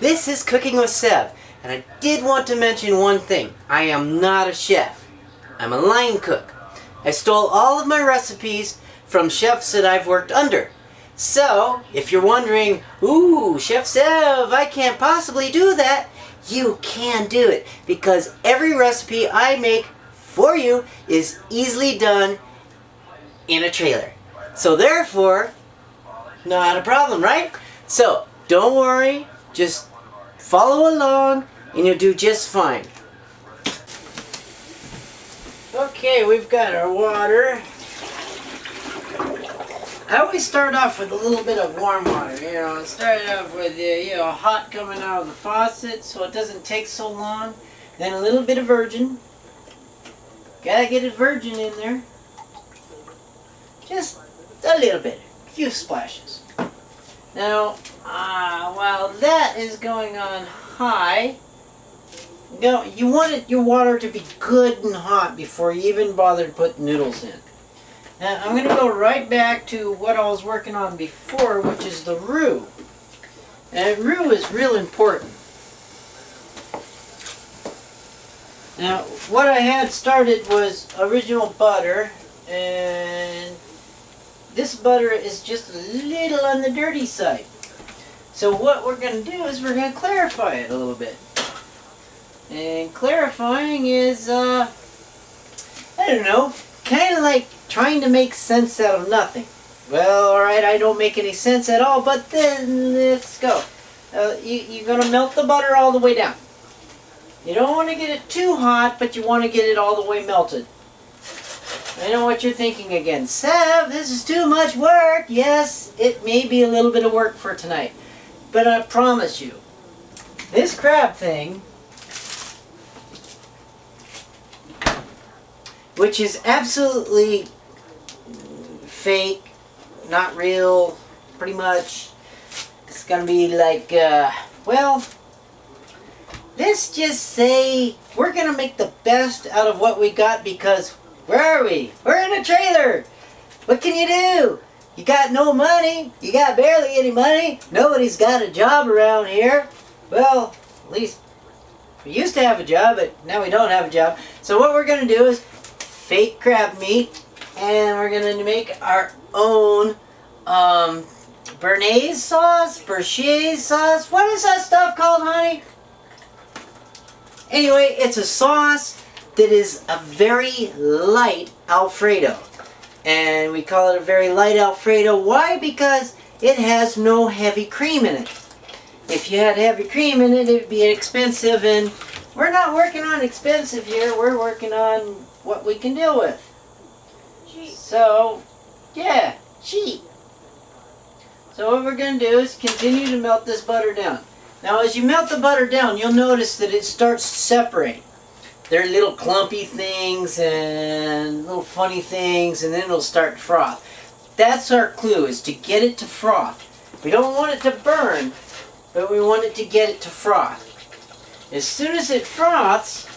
This is Cooking with Seb, and I did want to mention one thing. I am not a chef. I'm a line cook. I stole all of my recipes from chefs that I've worked under. So, if you're wondering, ooh, Chef Seb, I can't possibly do that, you can do it, because every recipe I make for you is easily done in a trailer. So therefore, not a problem, right? So, don't worry, just follow along and you'll do just fine. Okay, we've got our water. I always start off with a little bit of warm water, start off with hot coming out of the faucet so it doesn't take so long. Then a little bit of virgin. Gotta get it virgin in there. Just a little bit, a few splashes. Now, while that is going on high, you want your water to be good and hot before you even bother to put noodles in. Now, I'm going to go right back to what I was working on before, which is the roux. And roux is real important. Now, what I had started was original butter, and this butter is just a little on the dirty side. So what we're going to do is we're going to clarify it a little bit. And clarifying is, I don't know, kind of like trying to make sense out of nothing. Well, alright, I don't make any sense at all, but then let's go. You're going to melt the butter all the way down. You don't want to get it too hot, but you want to get it all the way melted. I know what you're thinking again. Seb, this is too much work. Yes, it may be a little bit of work for tonight. But I promise you, this crab thing, which is absolutely fake, not real, pretty much. It's going to be like, well, let's just say we're going to make the best out of what we got because, where are we? We're in a trailer. What can you do? You got no money. You got barely any money. Nobody's got a job around here. Well, at least we used to have a job, but now we don't have a job. So what we're going to do is fake crab meat, and we're going to make our own béarnaise sauce, Berchez sauce. What is that stuff called, honey? Anyway, it's a sauce that is a very light Alfredo. And we call it a very light Alfredo. Why? Because it has no heavy cream in it. If you had heavy cream in it, it would be expensive, and we're not working on expensive here. We're working on what we can deal with. Cheap. So, yeah, cheap. So what we're going to do is continue to melt this butter down. Now as you melt the butter down, you'll notice that it starts to separate. There are little clumpy things and little funny things, and then it'll start to froth. That's our clue, is to get it to froth. We don't want it to burn, but we want it to get it to froth. As soon as it froths,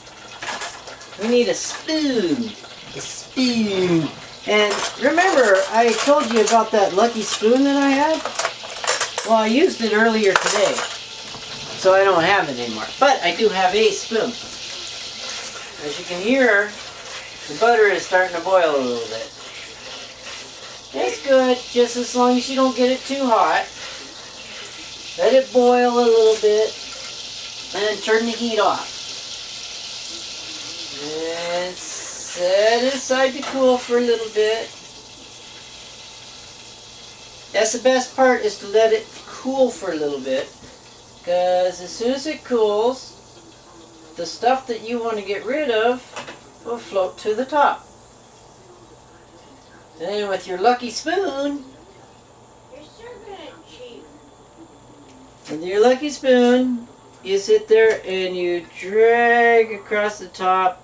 we need a spoon. A spoon. And remember, I told you about that lucky spoon that I had? Well, I used it earlier today, so I don't have it anymore. But I do have a spoon. As you can hear, the butter is starting to boil a little bit. It's good, just as long as you don't get it too hot. Let it boil a little bit, and then turn the heat off. And set it aside to cool for a little bit. That's the best part, is to let it cool for a little bit. Because as soon as it cools, the stuff that you want to get rid of will float to the top. And then with your lucky spoon, You're so good at cheap. with your lucky spoon, you sit there and you drag across the top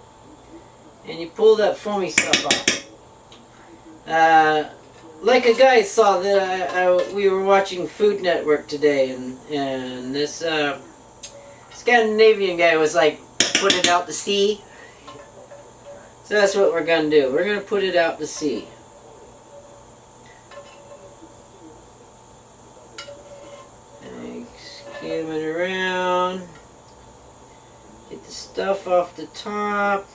and you pull that foamy stuff off. Like a guy saw that we were watching Food Network today, and this Scandinavian guy was like, put it out to sea. So that's what we're going to do. We're going to put it out to sea. Excuse it around. Get the stuff off the top.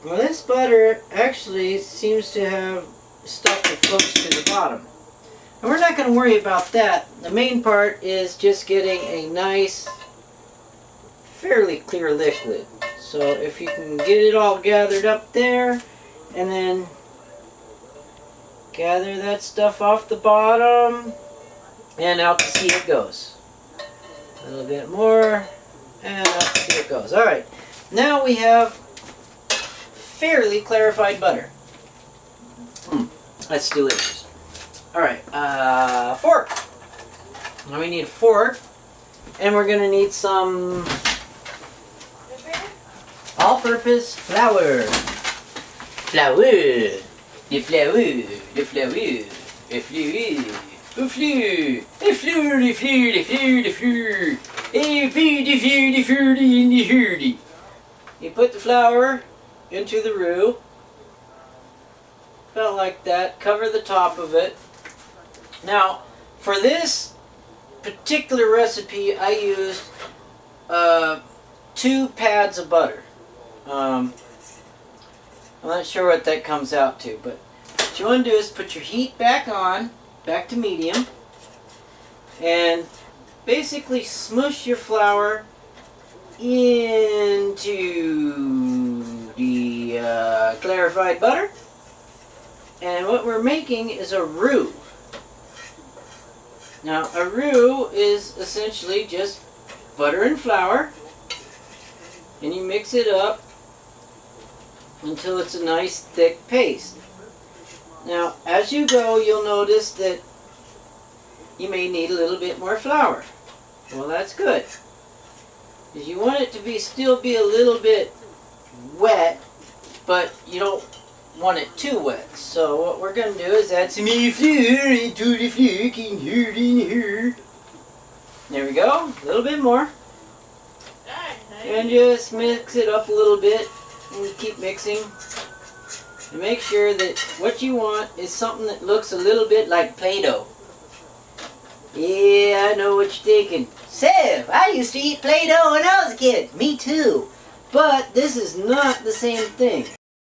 Well, this butter actually seems to have stuff that floats to the bottom. And we're not going to worry about that. The main part is just getting a nice, fairly clear liquid. So if you can get it all gathered up there, and then gather that stuff off the bottom, and out to sea it goes. A little bit more, and out to sea it goes. Alright, now we have fairly clarified butter. That's delicious. Alright, fork. Now we need a fork, and we're going to need some all-purpose flour. Flour. The flour. The flour. The flour. The flour. The flour. The flour. The flour. The flour. The flour. The flour. You put the flour into the roux. About like that. Cover the top of it. Now, for this particular recipe, I used 2 pads of butter. I'm not sure what that comes out to, but what you want to do is put your heat back on, back to medium, and basically smush your flour into the clarified butter. And what we're making is a roux. Now, a roux is essentially just butter and flour, and you mix it up until it's a nice thick paste. Now, as you go, you'll notice that you may need a little bit more flour. Well, that's good, because you want it to still be a little bit wet, but you don't want it too wet. So what we're going to do is add some flour into the flour in here. There we go, a little bit more. And just mix it up a little bit and keep mixing. And make sure that what you want is something that looks a little bit like Play-Doh. Yeah, I know what you're thinking. Sev, I used to eat Play-Doh when I was a kid. Me too. But this is not the same thing.